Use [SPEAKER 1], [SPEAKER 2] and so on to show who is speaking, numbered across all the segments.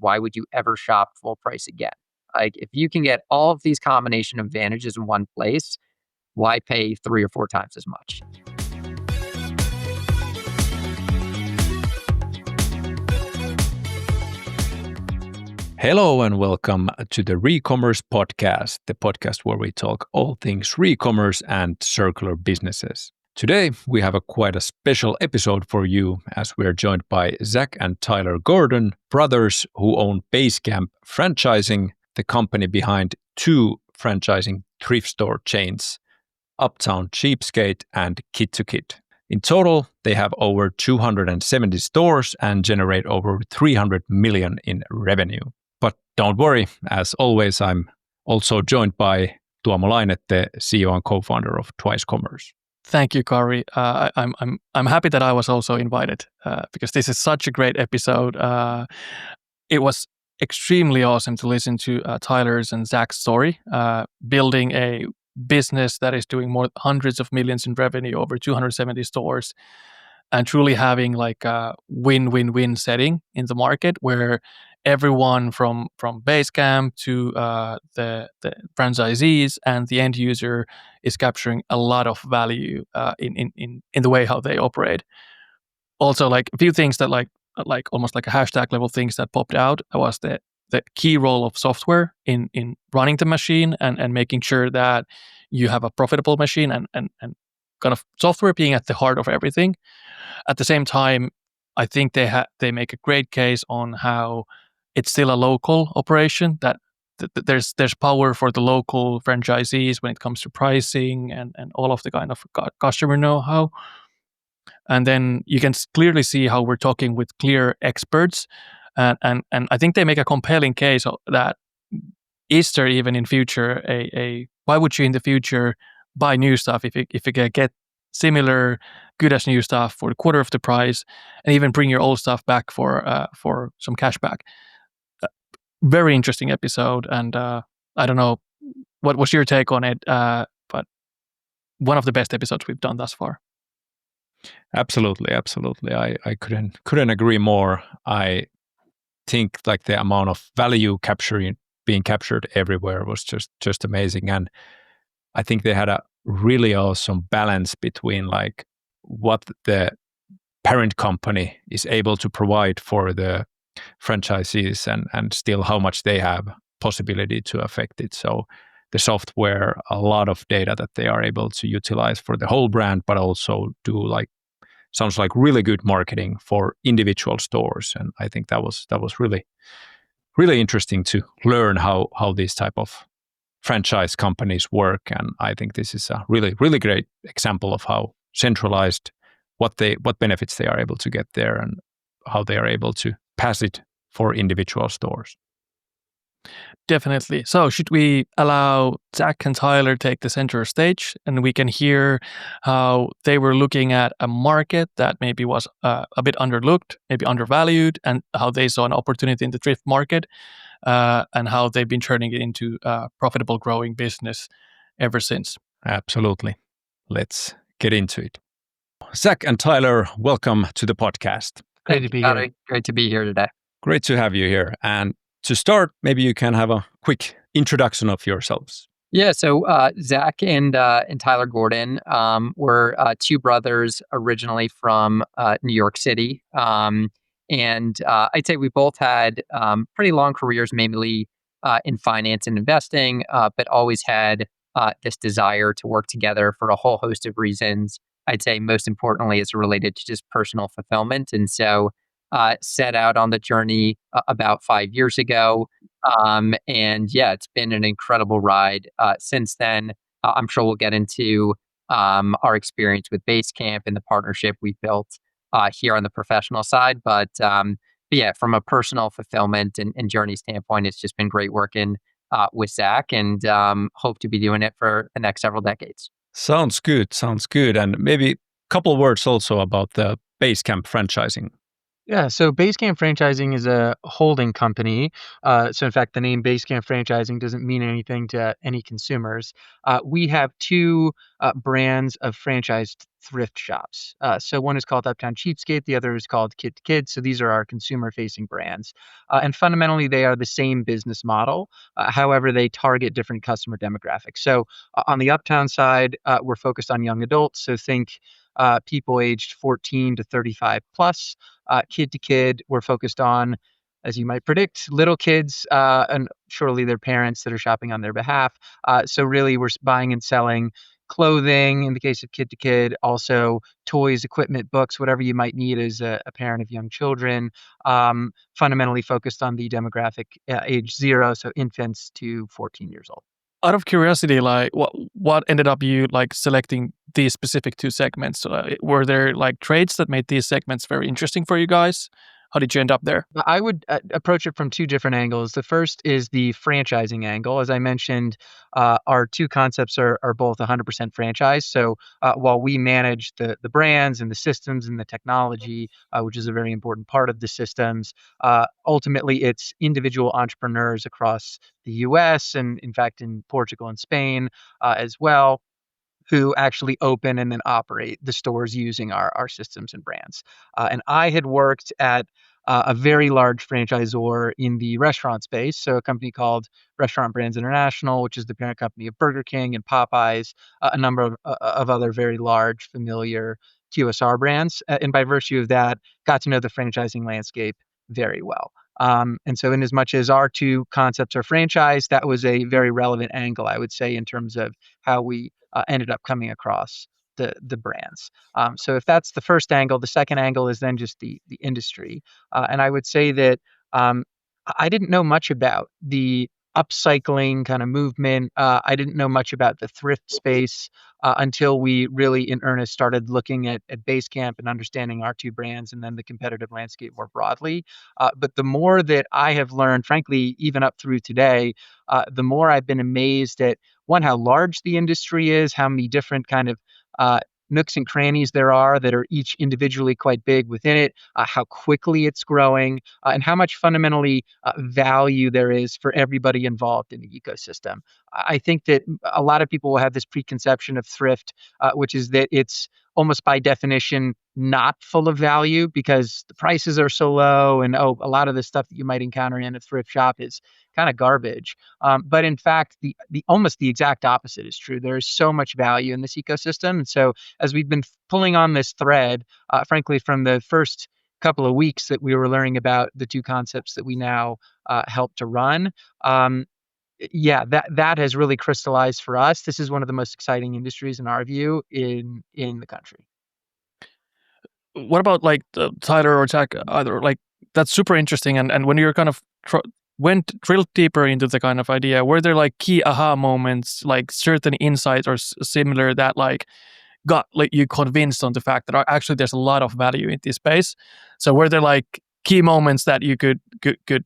[SPEAKER 1] why would you ever shop full price again? Like if you can get all of these combination advantages in one place, why pay 3 or 4 times as much?
[SPEAKER 2] Hello and welcome to the Recommerce Podcast, the podcast where we talk all things recommerce and circular businesses. Today, we have quite a special episode for you as we are joined by Zach and Tyler Gordon, brothers who own Basecamp Franchising, the company behind two franchising thrift store chains, Uptown Cheapskate and Kid. In total, they have over 270 stores and generate over 300 million in revenue. But don't worry, as always, I'm also joined by Tuomo, Laine, the CEO and co-founder of Twice Commerce.
[SPEAKER 3] Thank you, Karri. I'm happy that I was also invited because this is such a great episode. It was extremely awesome to listen to Tyler's and Zach's story, building a business that is doing more hundreds of millions in revenue, over 270 stores, and truly having like a win-win-win setting in the market where everyone from Basecamp to the franchisees and the end user is capturing a lot of value in the way how they operate. Also, like a few things that like almost like a hashtag level things that popped out was the key role of software in running the machine and making sure that you have a profitable machine and kind of software being at the heart of everything. At the same time, I think they make a great case on how it's still a local operation, that there's power for the local franchisees when it comes to pricing and all of the kind of customer know-how. And then you can clearly see how we're talking with clear experts. And I think they make a compelling case that is there even in future why would you in the future buy new stuff if you can get similar good as new stuff for a quarter of the price and even bring your old stuff back for some cash back. Very interesting episode, and I don't know what was your take on it, but one of the best episodes we've done thus far.
[SPEAKER 2] Absolutely. I couldn't agree more. I think like the amount of value being captured everywhere was just amazing, and I think they had a really awesome balance between like what the parent company is able to provide for the franchisees and still how much they have possibility to affect it. So the software, a lot of data that they are able to utilize for the whole brand, but also do like sounds like really good marketing for individual stores. And I think that was really, really interesting to learn how these type of franchise companies work. And I think this is a really, really great example of how centralized, what benefits they are able to get there and how they are able to pass it for individual stores.
[SPEAKER 3] Definitely. So should we allow Zach and Tyler take the center stage and we can hear how they were looking at a market that maybe was a bit underlooked, maybe undervalued, and how they saw an opportunity in the thrift market and how they've been turning it into a profitable growing business ever since.
[SPEAKER 2] Absolutely. Let's get into it. Zach and Tyler, welcome to the podcast.
[SPEAKER 3] Great to be here.
[SPEAKER 1] Great to be here today.
[SPEAKER 2] Great to have you here. And to start, maybe you can have a quick introduction of yourselves.
[SPEAKER 1] Yeah, so Zach and Tyler Gordon were two brothers originally from New York City. And I'd say we both had pretty long careers, mainly in finance and investing, but always had this desire to work together for a whole host of reasons. I'd say most importantly, it's related to just personal fulfillment. And so set out on the journey about 5 years ago. And yeah, it's been an incredible ride since then. I'm sure we'll get into our experience with Basecamp and the partnership we built here on the professional side. But yeah, from a personal fulfillment and journey standpoint, it's just been great working with Zach and hope to be doing it for the next several decades.
[SPEAKER 2] Sounds good. And maybe a couple of words also about the Basecamp Franchising.
[SPEAKER 4] Yeah, so Basecamp Franchising is a holding company. So in fact, the name Basecamp Franchising doesn't mean anything to any consumers. We have two brands of franchised thrift shops. So one is called Uptown Cheapskate, the other is called Kid to Kid. So these are our consumer-facing brands, and fundamentally they are the same business model. However, they target different customer demographics. So on the Uptown side, we're focused on young adults. So think people aged 14 to 35 plus. Kid to Kid, we're focused on, as you might predict, little kids and surely their parents that are shopping on their behalf. So really, we're buying and selling clothing in the case of Kid to Kid, also toys, equipment, books, whatever you might need as a parent of young children. Fundamentally focused on the demographic age 0, so infants to 14 years old.
[SPEAKER 3] Out of curiosity, like what ended up you like selecting these specific two segments? Were there like traits that made these segments very interesting for you guys? How did you end up there?
[SPEAKER 4] I would approach it from two different angles. The first is the franchising angle. As I mentioned, our two concepts are both 100% franchise. So while we manage the brands and the systems and the technology, which is a very important part of the systems, ultimately it's individual entrepreneurs across the US and in fact in Portugal and Spain as well, who actually open and then operate the stores using our systems and brands. And I had worked at a very large franchisor in the restaurant space, so a company called Restaurant Brands International, which is the parent company of Burger King and Popeyes, a number of other very large, familiar QSR brands. And by virtue of that, got to know the franchising landscape very well. And so in as much as our two concepts are franchise, that was a very relevant angle, I would say, in terms of how we ended up coming across the brands. So if that's the first angle, the second angle is then just the industry. And I would say that I didn't know much about the upcycling kind of movement. I didn't know much about the thrift space until we really in earnest started looking at Basecamp and understanding our two brands and then the competitive landscape more broadly. But the more that I have learned, frankly, even up through today, the more I've been amazed at one, how large the industry is, how many different kind of nooks and crannies there are that are each individually quite big within it, how quickly it's growing, and how much fundamentally value there is for everybody involved in the ecosystem. I think that a lot of people will have this preconception of thrift, which is that it's almost by definition not full of value because the prices are so low and a lot of the stuff that you might encounter in a thrift shop is kind of garbage. But in fact, the almost the exact opposite is true. There is so much value in this ecosystem. And so as we've been pulling on this thread, frankly, from the first couple of weeks that we were learning about the two concepts that we now help to run, yeah, that has really crystallized for us. This is one of the most exciting industries in our view in the country.
[SPEAKER 3] What about like Tyler or Jack? Either like that's super interesting. And when you're kind of drilled deeper into the kind of idea, were there like key aha moments, like certain insights or similar that like got like you convinced on the fact that actually there's a lot of value in this space? So were there like key moments that you could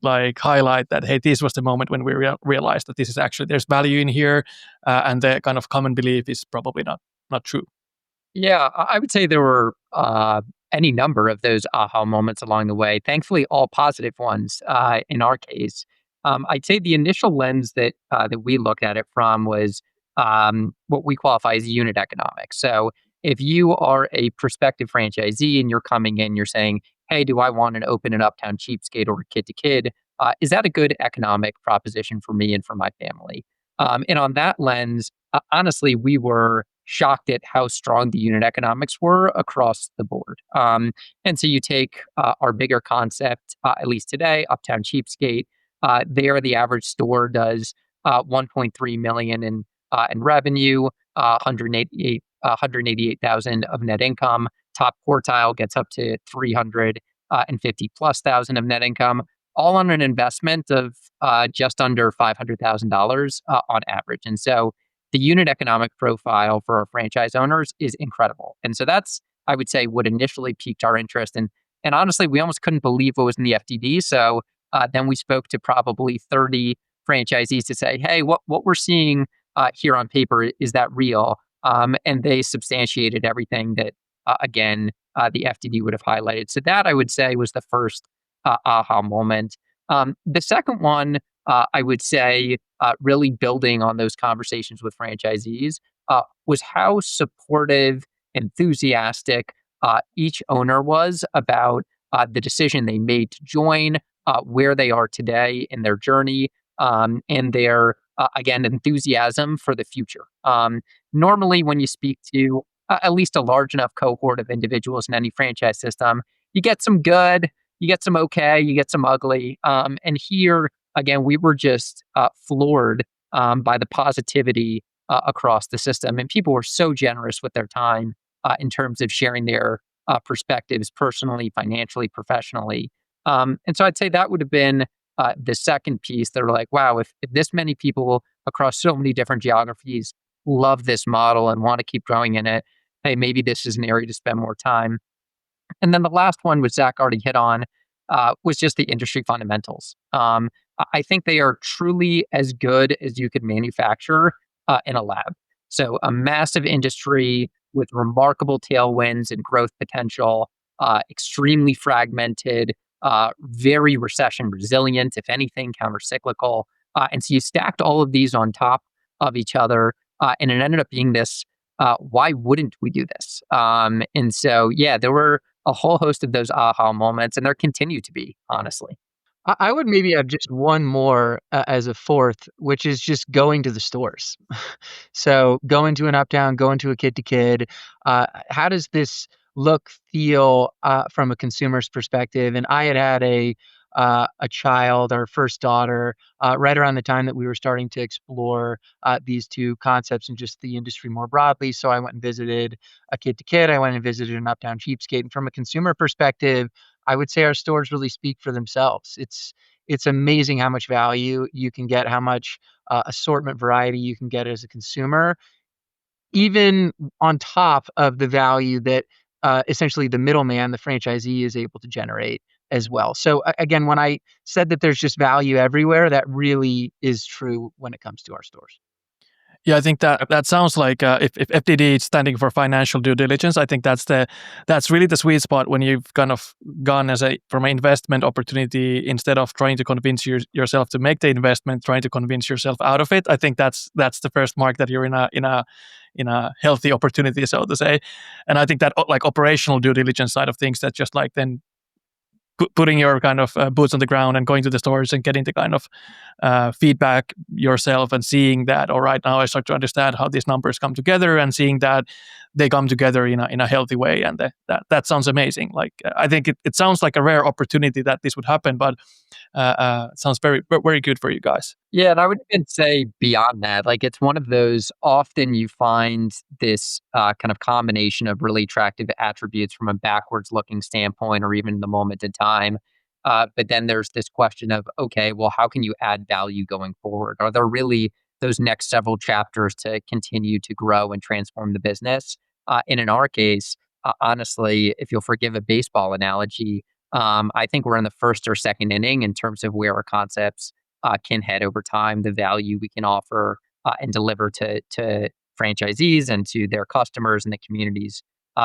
[SPEAKER 3] like highlight that, hey, this was the moment when we realized that this is actually there's value in here, and the kind of common belief is probably not true?
[SPEAKER 1] Yeah, I would say there were any number of those aha moments along the way. Thankfully, all positive ones in our case. I'd say the initial lens that we looked at it from was what we qualify as unit economics. So if you are a prospective franchisee and you're coming in, you're saying, "Hey, do I want to open an Uptown Cheapskate or a Kid to Kid? Is that a good economic proposition for me and for my family?" And on that lens, honestly, we were shocked at how strong the unit economics were across the board. And so you take our bigger concept, at least today, Uptown Cheapskate. There, the average store does 1.3 million in revenue, 188,000 of net income. Top quartile gets up to 350 plus thousand of net income, all on an investment of just under $500,000 on average. And so the unit economic profile for our franchise owners is incredible. And so that's, I would say, what initially piqued our interest. And honestly, we almost couldn't believe what was in the FDD. So then we spoke to probably 30 franchisees to say, hey, what we're seeing here on paper, is that real? And they substantiated everything that, the FDD would have highlighted. So that, I would say, was the first aha moment. The second one, I would say, really building on those conversations with franchisees, was how supportive enthusiastic each owner was about the decision they made to join, where they are today in their journey, and their, again, enthusiasm for the future. Normally, when you speak to at least a large enough cohort of individuals in any franchise system, you get some good, you get some okay, you get some ugly. And here, again, we were just floored by the positivity across the system. And people were so generous with their time in terms of sharing their perspectives personally, financially, professionally. And so I'd say that would have been the second piece. They were like, wow, if this many people across so many different geographies love this model and want to keep growing in it, hey, maybe this is an area to spend more time. And then the last one, which Zach already hit on, was just the industry fundamentals. I think they are truly as good as you could manufacture in a lab. So a massive industry with remarkable tailwinds and growth potential, extremely fragmented, very recession resilient, if anything, countercyclical. And so you stacked all of these on top of each other, and it ended up being this. Why wouldn't we do this? And so, yeah, there were a whole host of those aha moments, and there continue to be, honestly.
[SPEAKER 4] I would maybe have just one more as a fourth, which is just going to the stores. So going to an Uptown, going to a Kid to Kid. How does this look, feel from a consumer's perspective? And I had a child, our first daughter, right around the time that we were starting to explore these two concepts and just the industry more broadly. So I went and visited a Kid to Kid. I went and visited an Uptown Cheapskate. And from a consumer perspective, I would say our stores really speak for themselves. It's amazing how much value you can get, how much assortment variety you can get as a consumer, even on top of the value that essentially the middleman, the franchisee, is able to generate as well. So again, when I said that there's just value everywhere, that really is true when it comes to our stores.
[SPEAKER 3] Yeah, I think that sounds like if FDD is standing for financial due diligence, I think that's really the sweet spot when you've kind of gone from an investment opportunity instead of trying to convince yourself to make the investment, trying to convince yourself out of it. I think that's the first mark that you're in a healthy opportunity, so to say. And I think that like operational due diligence side of things, that just like then putting your kind of boots on the ground and going to the stores and getting the kind of feedback yourself and seeing that, all right, now I start to understand how these numbers come together and seeing that they come together in a healthy way. And that sounds amazing. Like, I think it sounds like a rare opportunity that this would happen, but it sounds very, very good for you guys.
[SPEAKER 1] Yeah, and I would even say beyond that, like it's one of those often you find this kind of combination of really attractive attributes from a backwards looking standpoint or even the moment in time. But then there's this question of, okay, well, how can you add value going forward? Are there really those next several chapters to continue to grow and transform the business? And in our case, honestly, if you'll forgive a baseball analogy, I think we're in the first or second inning in terms of where our concepts can head over time, the value we can offer and deliver to franchisees and to their customers and the communities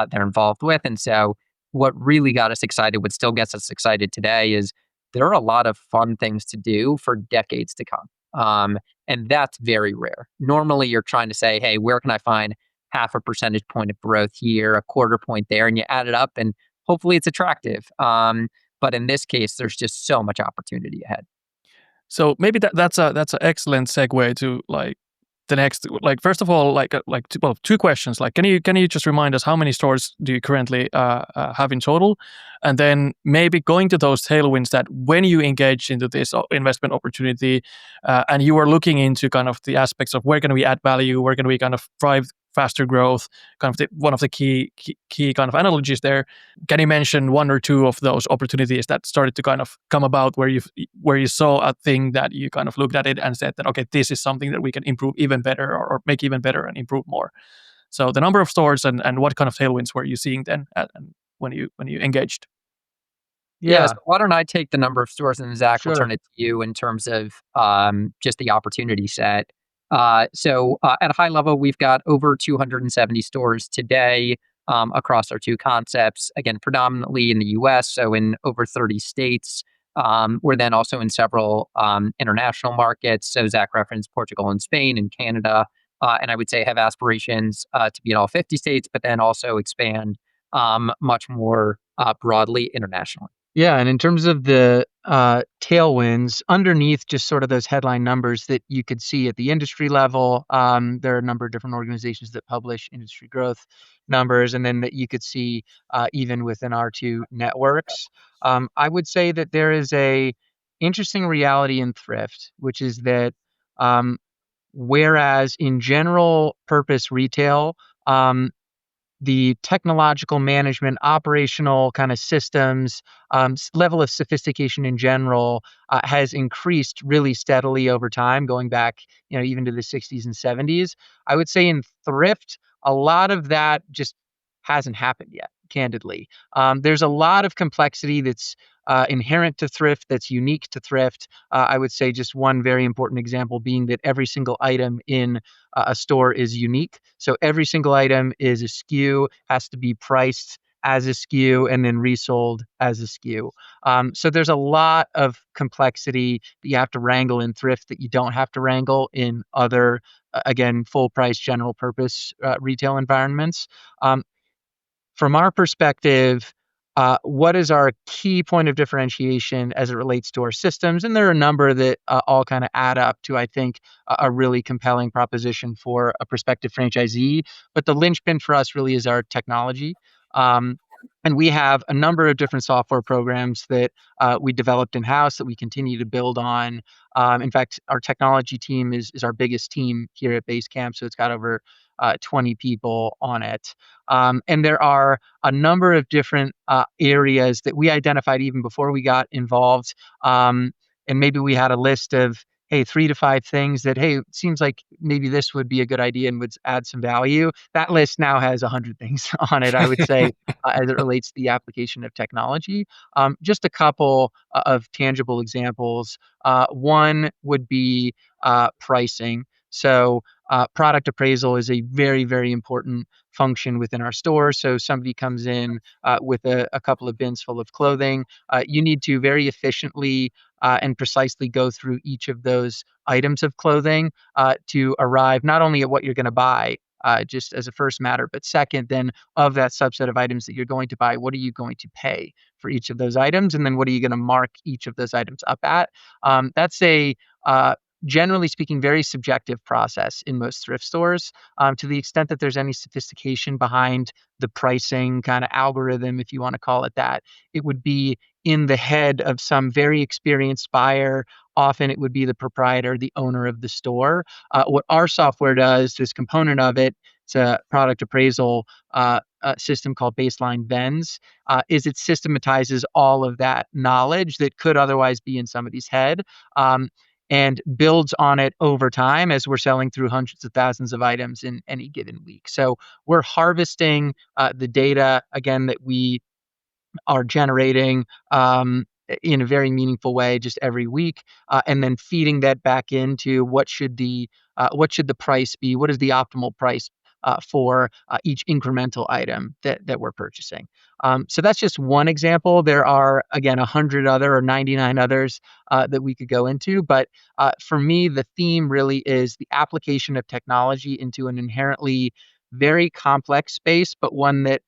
[SPEAKER 1] they're involved with. And so, what really got us excited, what still gets us excited today, is there are a lot of fun things to do for decades to come. And that's very rare. Normally, you're trying to say, hey, where can I find half a percentage point of growth here, a quarter point there, and you add it up and hopefully it's attractive. But in this case, there's just so much opportunity ahead.
[SPEAKER 3] So maybe that's an excellent segue to like the next. Like, first of all, two questions. Like, can you just remind us how many stores do you currently have in total, and then maybe going to those tailwinds that when you engage into this investment opportunity, and you are looking into kind of the aspects of where can we add value, where can we kind of drive faster growth, kind of one of the key kind of analogies there. Can you mention one or two of those opportunities that started to kind of come about where you saw a thing that you kind of looked at it and said that, okay, this is something that we can improve even better or make even better and improve more. So the number of stores and what kind of tailwinds were you seeing then when you engaged?
[SPEAKER 1] Yeah, so
[SPEAKER 4] Yeah,
[SPEAKER 1] why don't I take the number of stores and Zach will turn
[SPEAKER 4] sure.
[SPEAKER 1] it to you in terms of just the opportunity set. At a high level, we've got over 270 stores today across our two concepts. Again, predominantly in the US, so in over 30 states. We're then also in several international markets. So Zach referenced Portugal and Spain and Canada. and I would say have aspirations to be in all 50 states, but then also expand much more broadly internationally.
[SPEAKER 4] Yeah, and in terms of the tailwinds, underneath just sort of those headline numbers that you could see at the industry level, there are a number of different organizations that publish industry growth numbers, and then that you could see even within our two networks. I would say that there is a interesting reality in thrift, which is that whereas in general purpose retail, the technological management, operational kind of systems, level of sophistication in general has increased really steadily over time, going back, even to the 60s and 70s. I would say in thrift, a lot of that just hasn't happened yet, candidly. There's a lot of complexity that's inherent to thrift, that's unique to thrift. I would say just one very important example being that every single item in a store is unique. So every single item is a SKU, has to be priced as a SKU and then resold as a SKU. So there's a lot of complexity that you have to wrangle in thrift that you don't have to wrangle in other, again, full price, general purpose retail environments. Um, from our perspective, what is our key point of differentiation as it relates to our systems? And there are a number that all kind of add up to, I think, a really compelling proposition for a prospective franchisee. But the linchpin for us really is our technology. And we have a number of different software programs that we developed in-house that we continue to build on. In fact, our technology team is our biggest team here at Basecamp, so it's got over 20 people on it. And there are a number of different areas that we identified even before we got involved. And maybe we had a list of, hey, 3 to 5 things that, hey, it seems like maybe this would be a good idea and would add some value. That list now has 100 things on it, I would say, as it relates to the application of technology. Just a couple of tangible examples. One would be pricing. So product appraisal is a very, very important function within our store. So somebody comes in with a couple of bins full of clothing. You need to very efficiently and precisely go through each of those items of clothing to arrive not only at what you're going to buy, just as a first matter, but second, then of that subset of items that you're going to buy, what are you going to pay for each of those items? And then what are you going to mark each of those items up at? That's a generally speaking, very subjective process in most thrift stores. To the extent that there's any sophistication behind the pricing kind of algorithm, if you want to call it that, it would be in the head of some very experienced buyer. Often it would be the proprietor, the owner of the store. What our software does, this component of it, it's a product appraisal system called Baseline Vens, is it systematizes all of that knowledge that could otherwise be in somebody's head. And builds on it over time as we're selling through hundreds of thousands of items in any given week. So we're harvesting the data, again, that we are generating in a very meaningful way just every week, and then feeding that back into what should the price be? What is the optimal price for each incremental item that we're purchasing? So that's just one example. There are, again, 100 other or 99 others that we could go into. But for me, the theme really is the application of technology into an inherently very complex space, but one that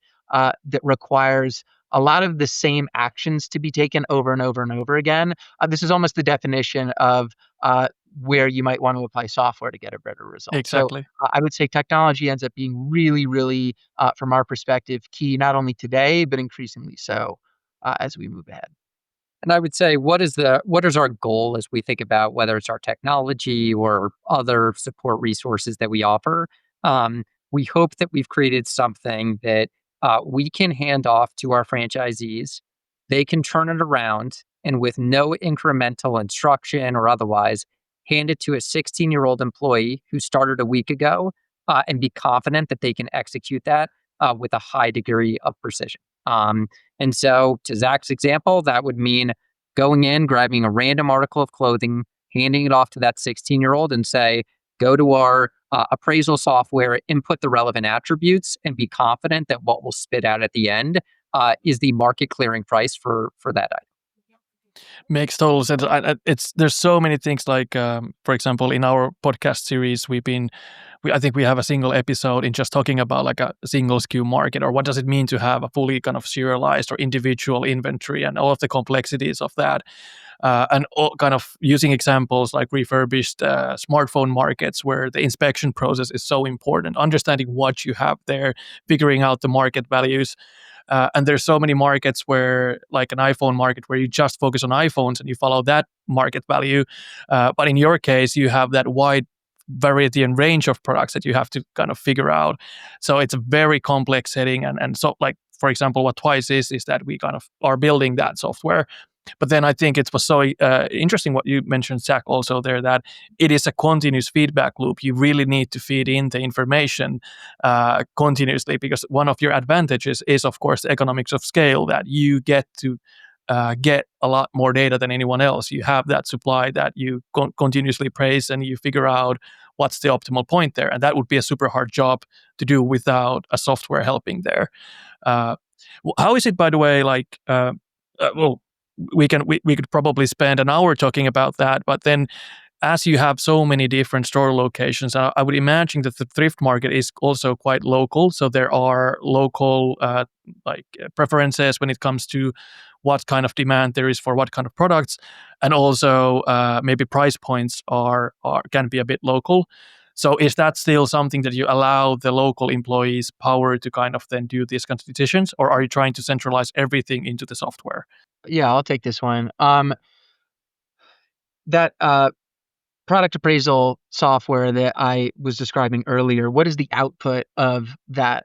[SPEAKER 4] requires a lot of the same actions to be taken over and over and over again. This is almost the definition of where you might want to apply software to get a better result.
[SPEAKER 3] Exactly.
[SPEAKER 4] So I would say technology ends up being really, really, from our perspective, key not only today, but increasingly so as we move ahead.
[SPEAKER 1] And I would say, what is our goal as we think about whether it's our technology or other support resources that we offer? We hope that we've created something that we can hand off to our franchisees. They can turn it around and with no incremental instruction or otherwise, hand it to a 16-year-old employee who started a week ago and be confident that they can execute that with a high degree of precision. And so, to Zach's example, that would mean going in, grabbing a random article of clothing, handing it off to that 16-year-old and say, go to our appraisal software, input the relevant attributes, and be confident that what will spit out at the end is the market clearing price for that item.
[SPEAKER 3] Makes total sense. There's so many things like, for example, in our podcast series, we've been I think we have a single episode in just talking about like a single SKU market, or what does it mean to have a fully kind of serialized or individual inventory and all of the complexities of that. And all kind of using examples like refurbished smartphone markets where the inspection process is so important, understanding what you have there, figuring out the market values. And there's so many markets where, like an iPhone market, where you just focus on iPhones and you follow that market value. But in your case, you have that wide variety and range of products that you have to kind of figure out. So it's a very complex setting. And so, like, for example, what Twice is that we kind of are building that software. But then I think it was so interesting what you mentioned, Zach, also there, that it is a continuous feedback loop. You really need to feed in the information continuously, because one of your advantages is, of course, the economics of scale, that you get to get a lot more data than anyone else. You have that supply that you continuously praise, and you figure out what's the optimal point there. And that would be a super hard job to do without a software helping there. How is it, by the way, like, well, we could probably spend an hour talking about that, but then as you have so many different store locations, I would imagine that the thrift market is also quite local. So there are local preferences when it comes to what kind of demand there is for what kind of products, and also maybe price points can be a bit local. So is that still something that you allow the local employees power to kind of then do these kinds of decisions, or are you trying to centralize everything into the software?
[SPEAKER 4] Yeah, I'll take this one. That product appraisal software that I was describing earlier, what is the output of that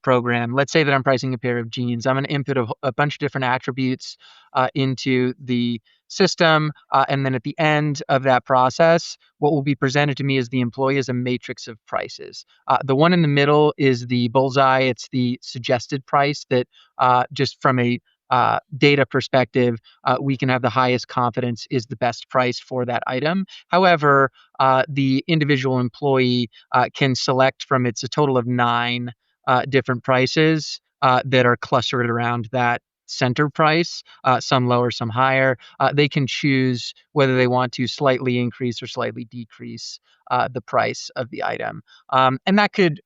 [SPEAKER 4] program? Let's say that I'm pricing a pair of jeans. I'm going to input a bunch of different attributes into the system, and then at the end of that process, what will be presented to me as the employee is a matrix of prices. The one in the middle is the bullseye. It's the suggested price that, just from a data perspective, we can have the highest confidence is the best price for that item. However, the individual employee can select from, it's a total of 9 different prices that are clustered around that center price, some lower, some higher. They can choose whether they want to slightly increase or slightly decrease the price of the item. And that could,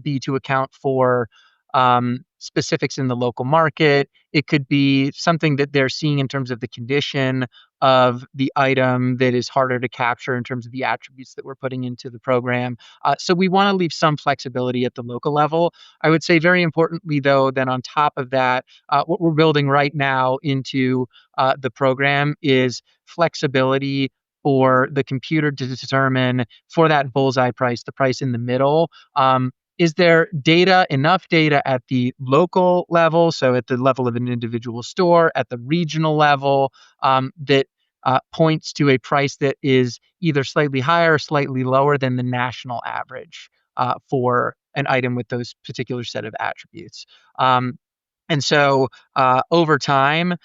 [SPEAKER 4] be to account for specifics in the local market. It could be something that they're seeing in terms of the condition of the item that is harder to capture in terms of the attributes that we're putting into the program. So we want to leave some flexibility at the local level. I would say very importantly, though, then on top of that, what we're building right now into the program is flexibility for the computer to determine for that bullseye price, the price in the middle. Is there enough data at the local level, so at the level of an individual store, at the regional level, that points to a price that is either slightly higher or slightly lower than the national average for an item with those particular set of attributes? And so over time,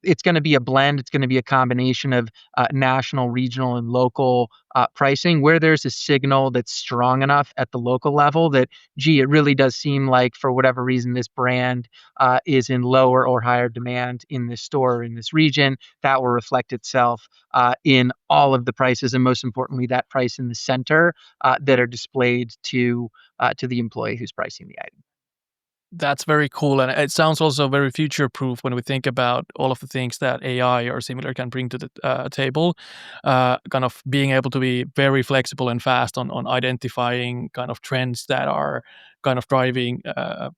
[SPEAKER 4] it's going to be a blend. It's going to be a combination of national, regional, and local pricing, where there's a signal that's strong enough at the local level that, gee, it really does seem like for whatever reason this brand is in lower or higher demand in this store or in this region. That will reflect itself in all of the prices, and most importantly, that price in the center that are displayed to the employee who's pricing the item.
[SPEAKER 3] That's very cool, and it sounds also very future-proof when we think about all of the things that AI or similar can bring to the table. Kind of being able to be very flexible and fast on identifying kind of trends that are kind of driving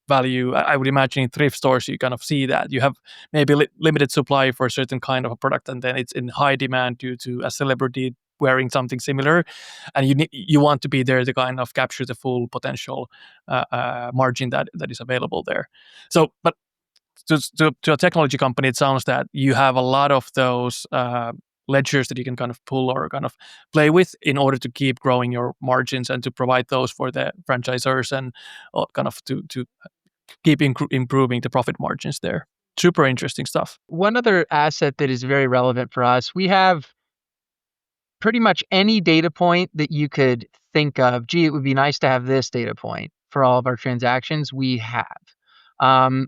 [SPEAKER 3] value. I would imagine in thrift stores you kind of see that you have maybe limited supply for a certain kind of a product, and then it's in high demand due to a celebrity wearing something similar, and you want to be there to kind of capture the full potential margin that is available there. So, but to a technology company, it sounds that you have a lot of those ledgers that you can kind of pull or kind of play with in order to keep growing your margins and to provide those for the franchisors and kind of to keep improving the profit margins there. Super interesting stuff.
[SPEAKER 4] One other asset that is very relevant for us, we have pretty much any data point that you could think of. Gee, it would be nice to have this data point for all of our transactions. We have.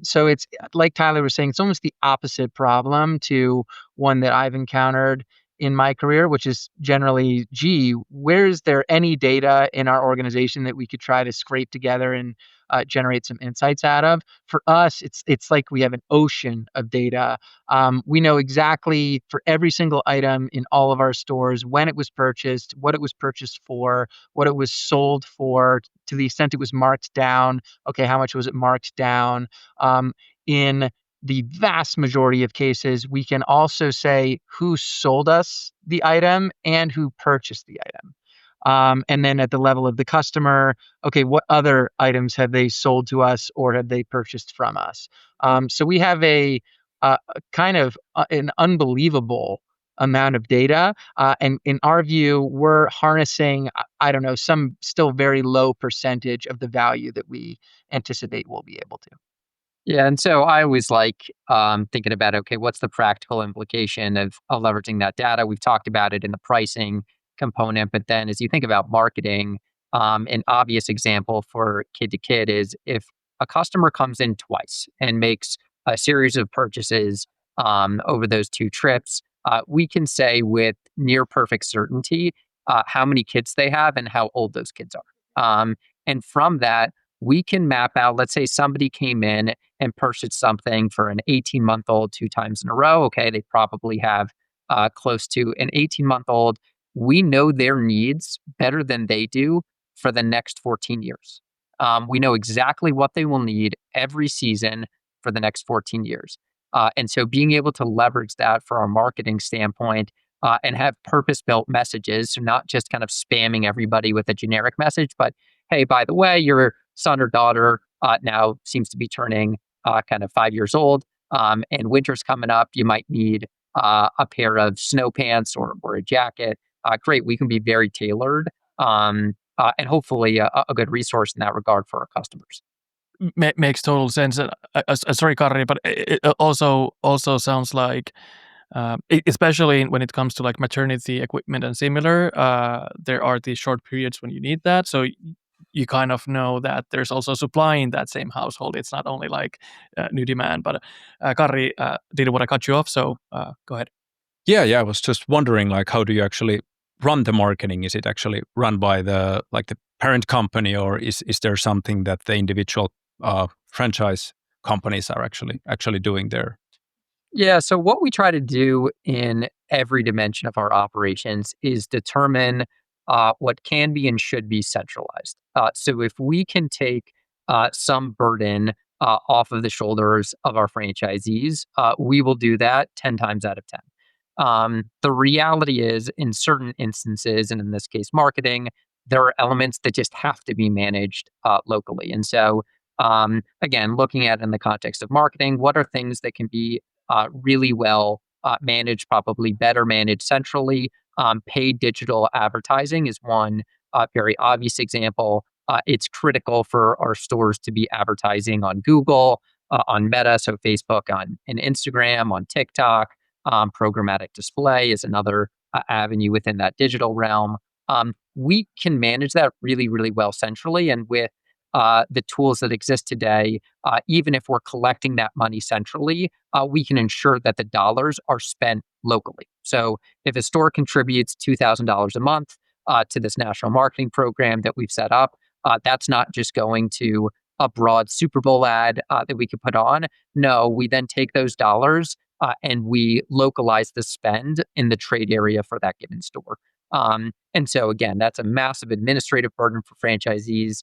[SPEAKER 4] So it's like Tyler was saying, it's almost the opposite problem to one that I've encountered in my career, which is generally, gee, where is there any data in our organization that we could try to scrape together and generate some insights out of? For us, it's like we have an ocean of data. We know exactly for every single item in all of our stores when it was purchased, what it was purchased for, what it was sold for, to the extent it was marked down. Okay, how much was it marked down? In the vast majority of cases, we can also say who sold us the item and who purchased the item. And then at the level of the customer, okay, what other items have they sold to us or have they purchased from us? So we have a kind of an unbelievable amount of data. And in our view, we're harnessing, I don't know, some still very low percentage of the value that we anticipate we'll be able to.
[SPEAKER 1] Yeah, and so I always like thinking about, okay, what's the practical implication of leveraging that data? We've talked about it in the pricing component, but then as you think about marketing, an obvious example for kid to kid is if a customer comes in twice and makes a series of purchases over those two trips, we can say with near perfect certainty how many kids they have and how old those kids are. And from that, we can map out, let's say somebody came in and purchased something for an 18-month-old two times in a row. Okay, they probably have close to an 18-month-old. We know their needs better than they do for the next 14 years. We know exactly what they will need every season for the next 14 years. And so being able to leverage that for our marketing standpoint and have purpose built messages, so not just kind of spamming everybody with a generic message, but hey, by the way, your son or daughter now seems to be turning kind of 5 years old, and winter's coming up. You might need a pair of snow pants or a jacket. Great, we can be very tailored and hopefully a good resource in that regard for our customers.
[SPEAKER 3] Makes total sense. Sorry, Karri, but it also sounds like, especially when it comes to like maternity equipment and similar, there are these short periods when you need that. So you kind of know that there's also supply in that same household. It's not only like new demand. But Karri, didn't want to cut you off, so go ahead.
[SPEAKER 2] Yeah. I was just wondering, like, how do you actually run the marketing? Is it actually run by the parent company, or is there something that the individual franchise companies are actually doing there?
[SPEAKER 1] Yeah. So what we try to do in every dimension of our operations is determine what can be and should be centralized. So if we can take some burden off of the shoulders of our franchisees, we will do that 10 times out of 10. The reality is, in certain instances, and in this case, marketing, there are elements that just have to be managed locally. And so, again, looking at it in the context of marketing, what are things that can be really well managed, probably better managed centrally. Paid digital advertising is one very obvious example. It's critical for our stores to be advertising on Google, on Meta, so Facebook, on and Instagram, on TikTok. Programmatic display is another avenue within that digital realm. We can manage that really, really well centrally, and with the tools that exist today, even if we're collecting that money centrally, we can ensure that the dollars are spent locally. So if a store contributes $2,000 a month to this national marketing program that we've set up, that's not just going to a broad Super Bowl ad that we could put on. No, we then take those dollars and we localize the spend in the trade area for that given store. And so again, that's a massive administrative burden for franchisees.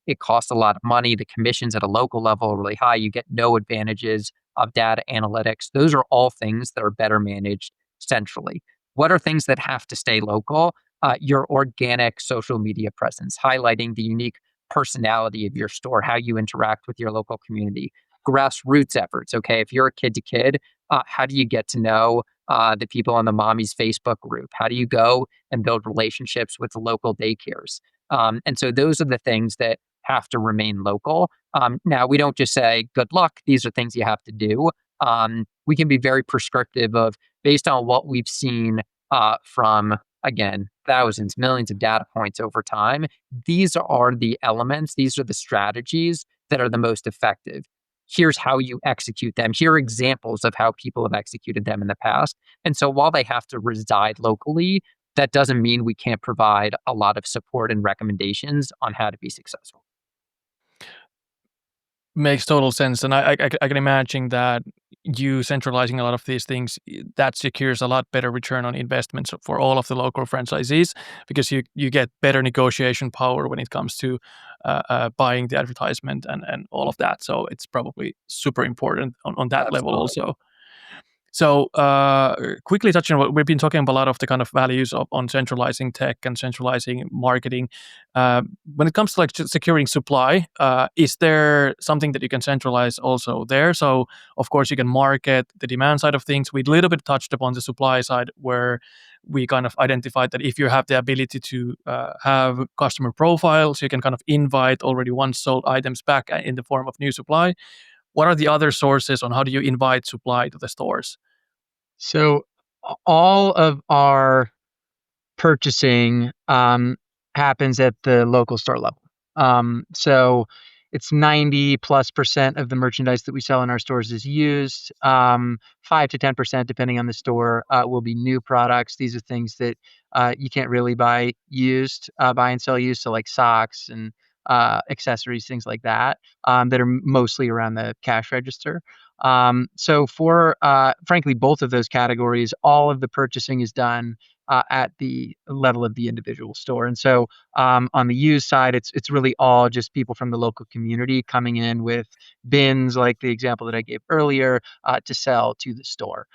[SPEAKER 1] It costs a lot of money. The commissions at a local level are really high. You get no advantages of data analytics. Those are all things that are better managed centrally. What are things that have to stay local? Your organic social media presence, highlighting the unique personality of your store, how you interact with your local community. Grassroots efforts. Okay, if you're a kid to kid, how do you get to know the people on the mommy's Facebook group? How do you go and build relationships with the local daycares? And so those are the things that have to remain local. Now, we don't just say, good luck, these are things you have to do. We can be very prescriptive of, based on what we've seen from, again, thousands, millions of data points over time, these are the elements, these are the strategies that are the most effective. here's how you execute them. Here are examples of how people have executed them in the past. And so while they have to reside locally, that doesn't mean we can't provide a lot of support and recommendations on how to be successful.
[SPEAKER 3] Makes total sense, and I can imagine that you centralizing a lot of these things, that secures a lot better return on investments for all of the local franchisees, because you get better negotiation power when it comes to buying the advertisement and all of that. So it's probably super important on that level
[SPEAKER 1] Absolutely.
[SPEAKER 3] also. So, quickly touching on what we've been talking about, a lot of the kind of values on centralizing tech and centralizing marketing. When it comes to like securing supply, is there something that you can centralize also there? So, of course, you can market the demand side of things. We a little bit touched upon the supply side, where we kind of identified that if you have the ability to have customer profiles, you can kind of invite already once sold items back in the form of new supply. What are the other sources on how do you invite supply to the stores?
[SPEAKER 4] So all of our purchasing happens at the local store level. So it's 90+% of the merchandise that we sell in our stores is used. 5 to 10%, depending on the store, will be new products. These are things that you can't really buy used, buy and sell used. So like socks and accessories, things like that, that are mostly around the cash register. So for frankly, both of those categories, all of the purchasing is done at the level of the individual store. And so on the used side, it's really all just people from the local community coming in with bins, like the example that I gave earlier, to sell to the store.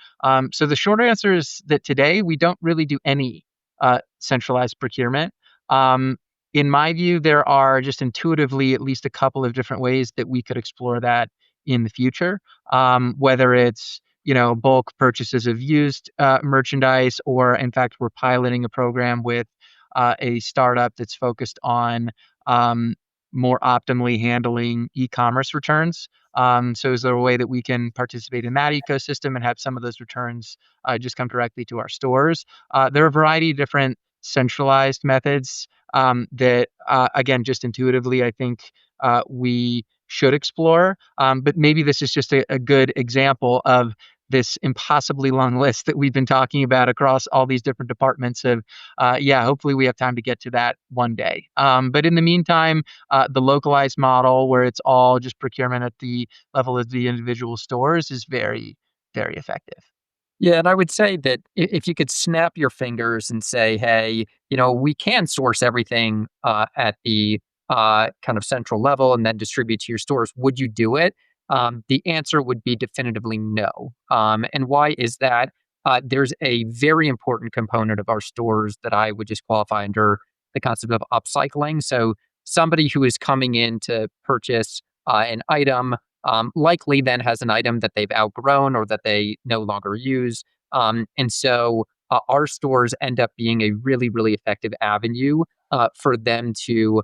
[SPEAKER 4] So the short answer is that today we don't really do any centralized procurement. In my view, there are just intuitively at least a couple of different ways that we could explore that in the future, whether it's bulk purchases of used merchandise, or in fact, we're piloting a program with a startup that's focused on more optimally handling e-commerce returns. So is there a way that we can participate in that ecosystem and have some of those returns just come directly to our stores? There are a variety of different centralized methods that, again, just intuitively, I think we should explore. But maybe this is just a good example of this impossibly long list that we've been talking about across all these different departments of, hopefully we have time to get to that one day. But in the meantime, the localized model where it's all just procurement at the level of the individual stores is very, very effective.
[SPEAKER 1] Yeah, and I would say that if you could snap your fingers and say, "Hey, we can source everything at the kind of central level and then distribute to your stores," would you do it? The answer would be definitively no. And why is that? There's a very important component of our stores that I would just qualify under the concept of upcycling. So somebody who is coming in to purchase an item likely then has an item that they've outgrown or that they no longer use. And so our stores end up being a really, really effective avenue for them to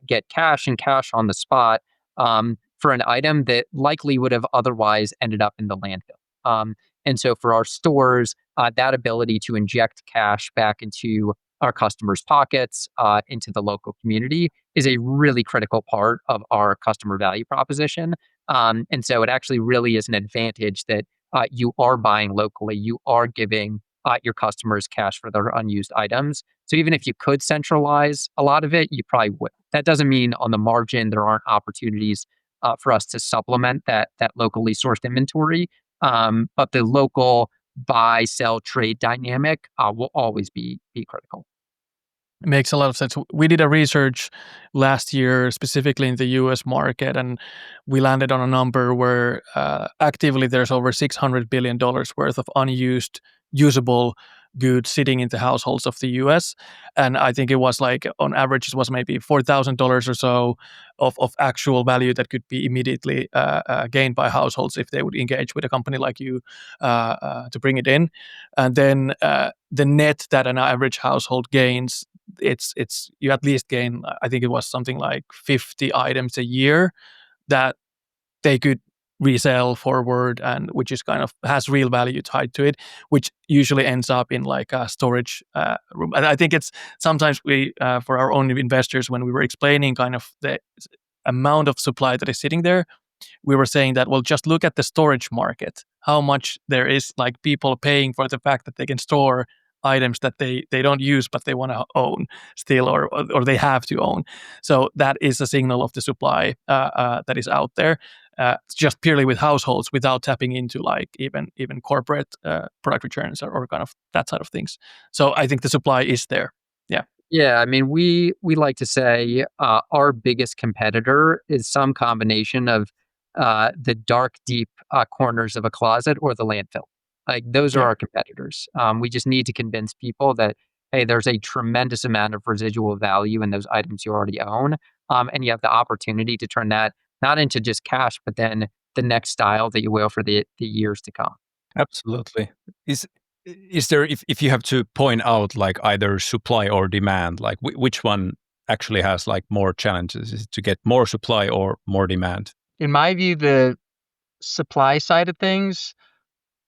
[SPEAKER 1] get cash and cash on the spot for an item that likely would have otherwise ended up in the landfill. And so for our stores, that ability to inject cash back into our customers' pockets, into the local community, is a really critical part of our customer value proposition. And so it actually really is an advantage that you are buying locally, you are giving your customers cash for their unused items. So even if you could centralize a lot of it, you probably would. That doesn't mean on the margin there aren't opportunities for us to supplement that locally sourced inventory. But the local buy, sell, trade dynamic will always be critical.
[SPEAKER 3] It makes a lot of sense. We did a research last year, specifically in the US market, and we landed on a number where actively there's over $600 billion worth of unused, usable goods sitting in the households of the US. And I think it was like, on average, it was maybe $4,000 or so of actual value that could be immediately gained by households if they would engage with a company like you to bring it in. And then the net that an average household gains, it's you at least gain, I think it was something like 50 items a year that they could resell forward, and which is kind of has real value tied to it, which usually ends up in like a storage room. And I think it's sometimes we for our own investors, when we were explaining kind of the amount of supply that is sitting there, we were saying that, well, just look at the storage market, how much there is like people paying for the fact that they can store items that they don't use but they want to own still, or they have to own. So that is a signal of the supply that is out there, just purely with households, without tapping into like even corporate product returns or kind of that side of things. So I think the supply is there.
[SPEAKER 1] Yeah, I mean, we like to say our biggest competitor is some combination of the dark, deep corners of a closet or the landfill. Like those are
[SPEAKER 3] Yeah.
[SPEAKER 1] our competitors. We just need to convince people that, hey, there's a tremendous amount of residual value in those items you already own, and you have the opportunity to turn that not into just cash, but then the next style that you will for the years to come.
[SPEAKER 2] Absolutely. Is there, if you have to point out like either supply or demand, like which one actually has like more challenges? Is it to get more supply or more demand?
[SPEAKER 4] In my view, the supply side of things,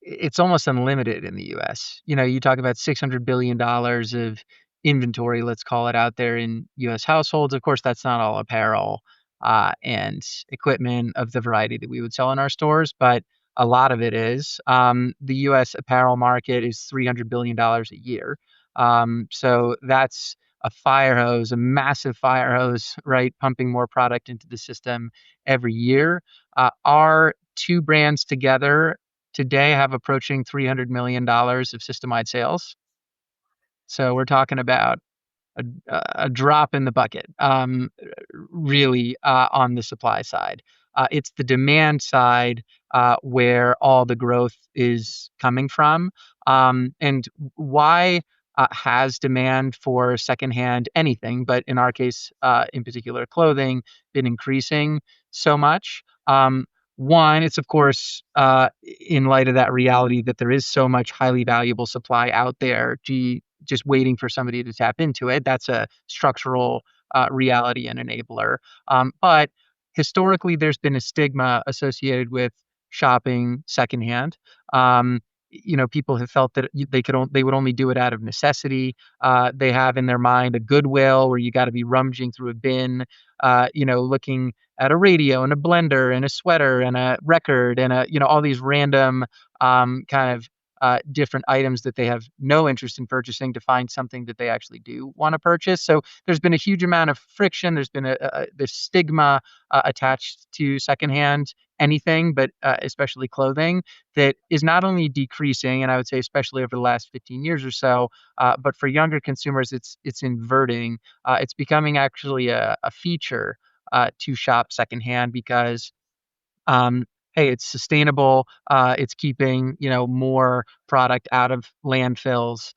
[SPEAKER 4] it's almost unlimited in the US. You talk about $600 billion of inventory, let's call it, out there in US households. Of course, that's not all apparel and equipment of the variety that we would sell in our stores, but a lot of it is. The US apparel market is $300 billion a year. So that's a fire hose, a massive fire hose, right? Pumping more product into the system every year. Our two brands together today have approaching $300 million of system-wide sales. So we're talking about a drop in the bucket, really, on the supply side. It's the demand side where all the growth is coming from. And why has demand for secondhand anything, but in our case, in particular, clothing, been increasing so much? One, it's of course in light of that reality that there is so much highly valuable supply out there, just waiting for somebody to tap into it. That's a structural reality and enabler. But historically, there's been a stigma associated with shopping secondhand. People have felt that they would only do it out of necessity. They have in their mind a Goodwill where you got to be rummaging through a bin, looking at a radio and a blender and a sweater and a record and all these random kind of different items that they have no interest in purchasing to find something that they actually do want to purchase. So there's been a huge amount of friction. There's been this stigma attached to secondhand anything, but especially clothing, that is not only decreasing, and I would say especially over the last 15 years or so, but for younger consumers, it's inverting. It's becoming actually a feature to shop secondhand because hey, it's sustainable. It's keeping more product out of landfills.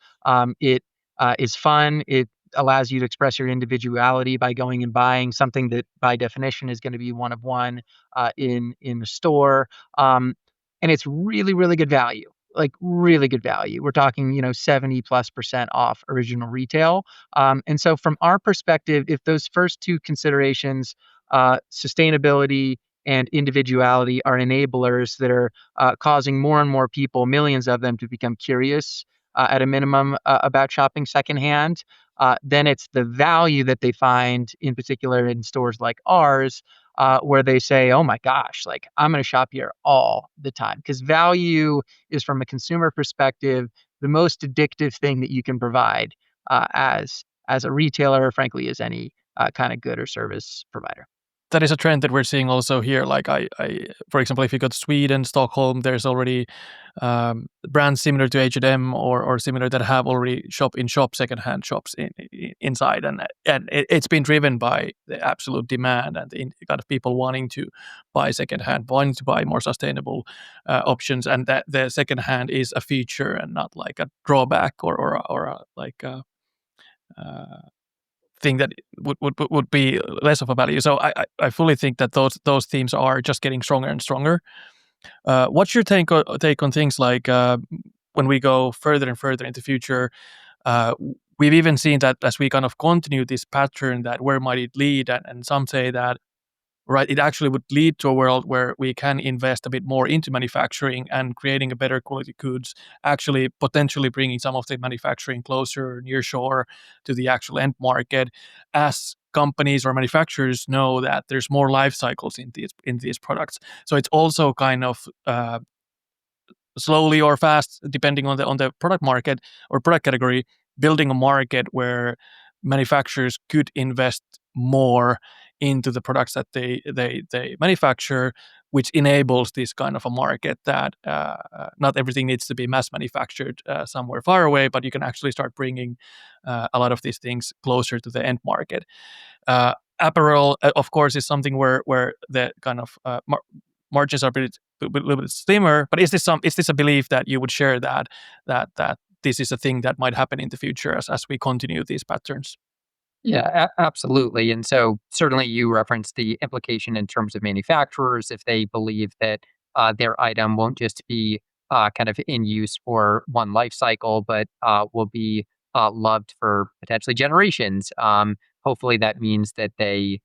[SPEAKER 4] It is fun. It allows you to express your individuality by going and buying something that, by definition, is going to be one of one in the store. And it's really, really good value. Like really good value. We're talking 70+% off original retail. And so, from our perspective, if those first two considerations, sustainability and individuality, are enablers that are causing more and more people, millions of them, to become curious at a minimum about shopping secondhand, then it's the value that they find, in particular in stores like ours, where they say, oh my gosh, like I'm going to shop here all the time. Because value is, from a consumer perspective, the most addictive thing that you can provide as a retailer, or frankly, as any kind of good or service provider.
[SPEAKER 3] That is a trend that we're seeing also here. Like for example, if you go to Sweden, Stockholm, there's already brands similar to H&M or similar that have already shop-in-shop secondhand shops inside, and it's been driven by the absolute demand and the kind of people wanting to buy secondhand, wanting to buy more sustainable options, and that the secondhand is a feature and not like a drawback or a thing that would be less of a value. So I fully think that those themes are just getting stronger and stronger. What's your take on things like when we go further and further into the future? We've even seen that as we kind of continue this pattern, that where might it lead? And some say that, right, it actually would lead to a world where we can invest a bit more into manufacturing and creating a better quality goods, actually potentially bringing some of the manufacturing closer near shore to the actual end market, as companies or manufacturers know that there's more life cycles in these products. So it's also kind of slowly or fast, depending on the product market or product category, building a market where manufacturers could invest more into the products that they manufacture, which enables this kind of a market that not everything needs to be mass manufactured somewhere far away, but you can actually start bringing a lot of these things closer to the end market. Apparel, of course, is something where the kind of margins are a little bit slimmer. But is this a belief that you would share that this is a thing that might happen in the future as we continue these patterns?
[SPEAKER 1] Yeah, absolutely. And so certainly you referenced the implication in terms of manufacturers if they believe that their item won't just be kind of in use for one life cycle, but will be loved for potentially generations. Hopefully, that means that they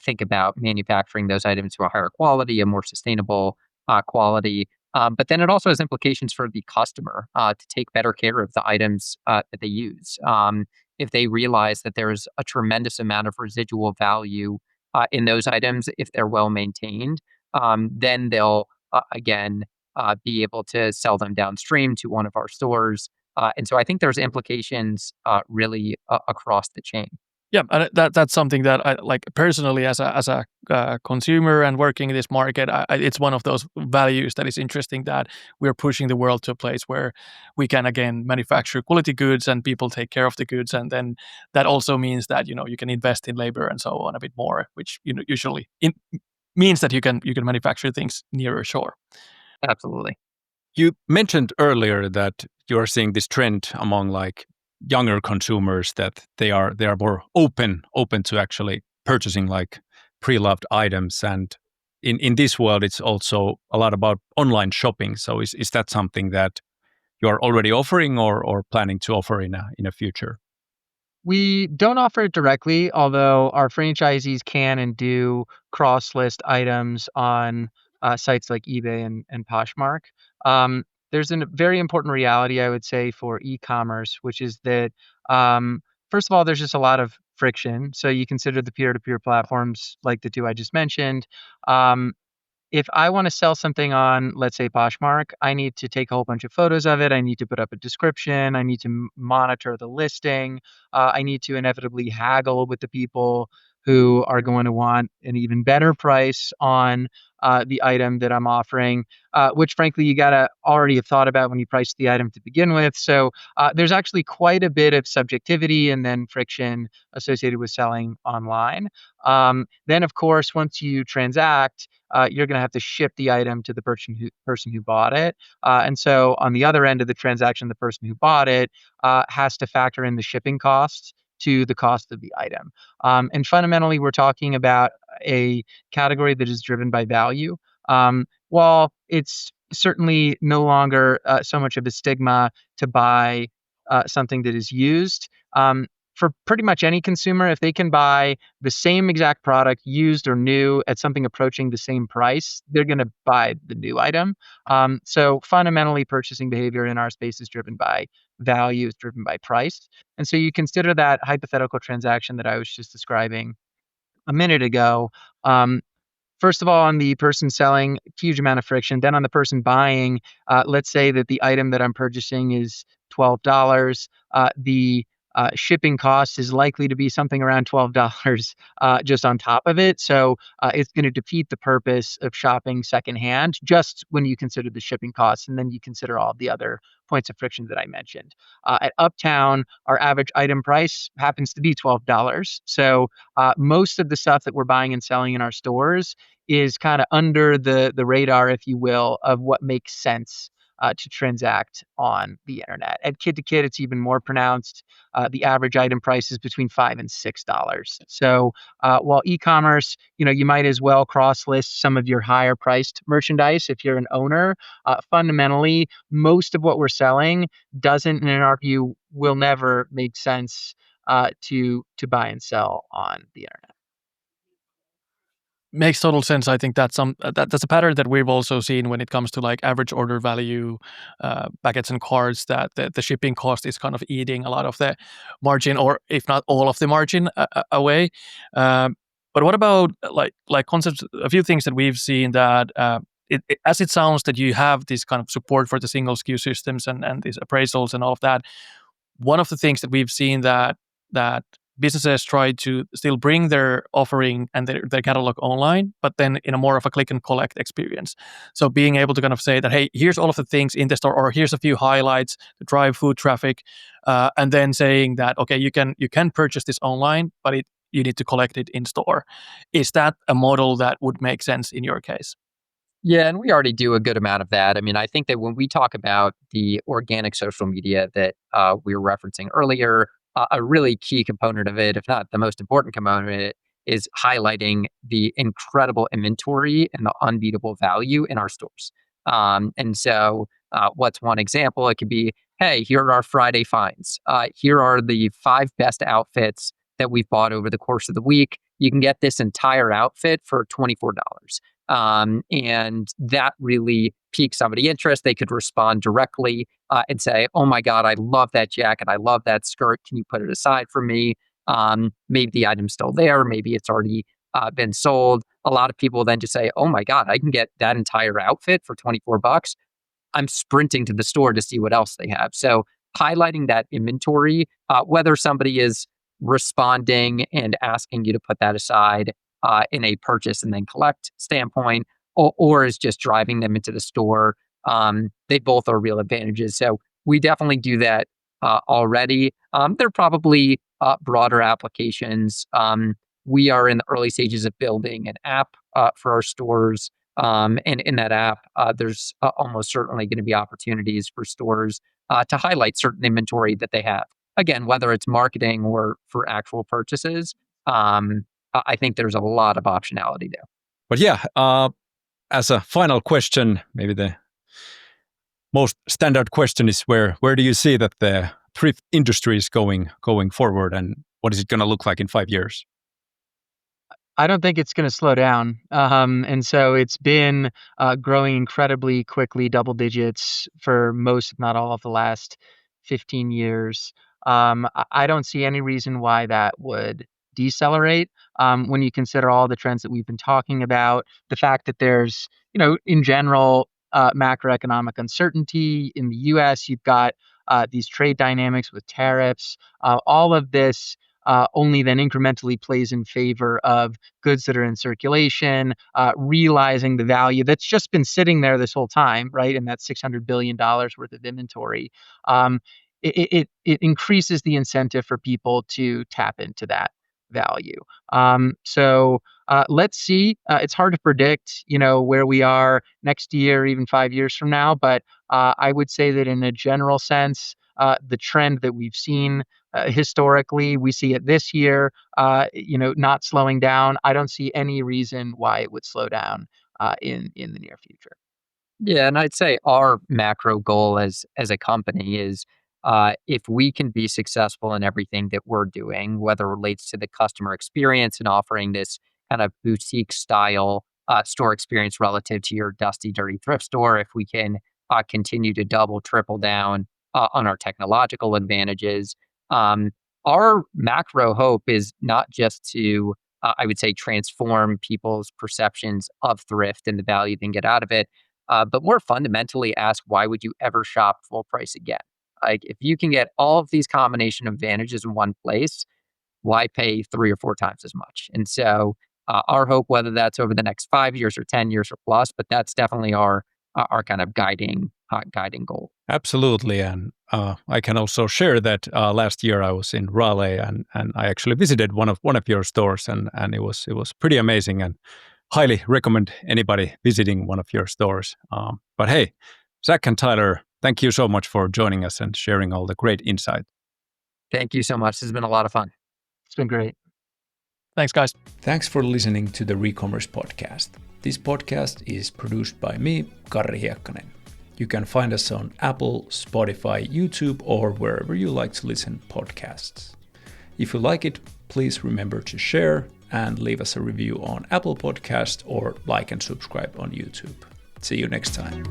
[SPEAKER 1] think about manufacturing those items to a higher quality, a more sustainable quality. But then it also has implications for the customer to take better care of the items that they use. If they realize that there's a tremendous amount of residual value in those items, if they're well maintained, then they'll again be able to sell them downstream to one of our stores. And so I think there's implications really across the chain.
[SPEAKER 3] Yeah, and that's something that I like personally as a consumer and working in this market. It's one of those values that is interesting that we're pushing the world to a place where we can again manufacture quality goods and people take care of the goods, and then that also means that you can invest in labor and so on a bit more, which usually means that you can manufacture things nearer shore.
[SPEAKER 1] Absolutely.
[SPEAKER 2] You mentioned earlier that you're seeing this trend among like younger consumers that they are more open to actually purchasing like pre-loved items, and in this world it's also a lot about online shopping. So is that something that you're already offering or planning to offer in a future?
[SPEAKER 4] We don't offer it directly, although our franchisees can and do cross-list items on sites like eBay and Poshmark. There's a very important reality, I would say, for e-commerce, which is that first of all, there's just a lot of friction. So you consider the peer-to-peer platforms like the two I just mentioned. Um, if I want to sell something on, let's say, Poshmark, I need to take a whole bunch of photos of it. I need to put up a description. I need to monitor the listing. I need to inevitably haggle with the people who are going to want an even better price on the item that I'm offering, which frankly you gotta already have thought about when you priced the item to begin with. So there's actually quite a bit of subjectivity and then friction associated with selling online. Then, of course, once you transact, you're going to have to ship the item to the person who bought it. And so on the other end of the transaction, the person who bought it has to factor in the shipping costs to the cost of the item. And fundamentally, we're talking about a category that is driven by value. While it's certainly no longer so much of a stigma to buy something that is used, for pretty much any consumer, if they can buy the same exact product, used or new, at something approaching the same price, they're going to buy the new item. So fundamentally, purchasing behavior in our space is driven by value, is driven by price. And so you consider that hypothetical transaction that I was just describing a minute ago. Um, First of all, on the person selling, huge amount of friction. Then on the person buying, let's say that the item that I'm purchasing is $12. The shipping cost is likely to be something around $12 just on top of it. So it's going to defeat the purpose of shopping secondhand just when you consider the shipping costs and then you consider all the other points of friction that I mentioned. At Uptown, our average item price happens to be $12. So most of the stuff that we're buying and selling in our stores is kind of under the radar, if you will, of what makes sense to transact on the internet. At Kid to Kid, it's even more pronounced. The average item price is between $5 and $6. So while e-commerce, you might as well cross-list some of your higher priced merchandise if you're an owner. Fundamentally, most of what we're selling doesn't, and in our view, will never make sense to buy and sell on the internet.
[SPEAKER 3] Makes total sense. I think that's that's a pattern that we've also seen when it comes to like average order value, packets and cards. That the shipping cost is kind of eating a lot of the margin, or if not all of the margin away. But what about like concepts? A few things that we've seen that as it sounds that you have this kind of support for the single SKU systems and these appraisals and all of that. One of the things that we've seen that businesses try to still bring their offering and their catalog online, but then in a more of a click and collect experience. So being able to kind of say that, hey, here's all of the things in the store, or here's a few highlights to drive foot traffic, and then saying that, okay, you can purchase this online, but you need to collect it in store. Is that a model that would make sense in your case?
[SPEAKER 1] Yeah, and we already do a good amount of that. I mean, I think that when we talk about the organic social media that we were referencing earlier, a really key component of it, if not the most important component of it, is highlighting the incredible inventory and the unbeatable value in our stores. And so, what's one example? It could be, hey, here are our Friday finds. Here are the 5 best outfits that we've bought over the course of the week. You can get this entire outfit for $24. And that really piques somebody's interest. They could respond directly and say, "Oh my God, I love that jacket. I love that skirt. Can you put it aside for me?" Maybe the item's still there. Maybe it's already been sold. A lot of people then just say, "Oh my God, I can get that entire outfit for $24. I'm sprinting to the store to see what else they have." So highlighting that inventory, whether somebody is responding and asking you to put that aside in a purchase and then collect standpoint, or is just driving them into the store, they both are real advantages. So we definitely do that already. There are probably broader applications. We are in the early stages of building an app for our stores. And in that app, there's almost certainly going to be opportunities for stores to highlight certain inventory that they have. Again, whether it's marketing or for actual purchases, I think there's a lot of optionality there.
[SPEAKER 2] But yeah, as a final question, maybe the most standard question is where do you see that the thrift industry is going forward, and what is it going to look like in 5 years?
[SPEAKER 4] I don't think it's going to slow down. And so it's been growing incredibly quickly, double digits for most, if not all, of the last 15 years. I don't see any reason why that would decelerate when you consider all the trends that we've been talking about. The fact that there's, in general, macroeconomic uncertainty in the US, you've got these trade dynamics with tariffs, all of this. Only then incrementally plays in favor of goods that are in circulation, realizing the value that's just been sitting there this whole time, right? And that $600 billion worth of inventory. It increases the incentive for people to tap into that value. So let's see. It's hard to predict, where we are next year, even 5 years from now. But I would say that in a general sense, the trend that we've seen historically, we see it this year, not slowing down. I don't see any reason why it would slow down in the near future.
[SPEAKER 1] Yeah, and I'd say our macro goal as a company is if we can be successful in everything that we're doing, whether it relates to the customer experience and offering this kind of boutique style store experience relative to your dusty, dirty thrift store, if we can continue to double, triple down on our technological advantages, our macro hope is not just to, I would say, transform people's perceptions of thrift and the value they can get out of it, but more fundamentally ask, why would you ever shop full price again? Like, if you can get all of these combination of advantages in one place, why pay 3 or 4 times as much? And so, our hope, whether that's over the next 5 years or 10 years or plus, but that's definitely our kind of guiding goal.
[SPEAKER 2] Absolutely, and I can also share that last year I was in Raleigh, and I actually visited one of your stores, and it was pretty amazing, and highly recommend anybody visiting one of your stores. But hey, Zach and Tyler, thank you so much for joining us and sharing all the great insight.
[SPEAKER 1] Thank you so much. This has been a lot of fun.
[SPEAKER 4] It's been great.
[SPEAKER 3] Thanks, guys.
[SPEAKER 2] Thanks for listening to the Recommerce Podcast. This podcast is produced by me, Karri Hiekkanen. You can find us on Apple, Spotify, YouTube, or wherever you like to listen podcasts. If you like it, please remember to share and leave us a review on Apple Podcast or like and subscribe on YouTube. See you next time.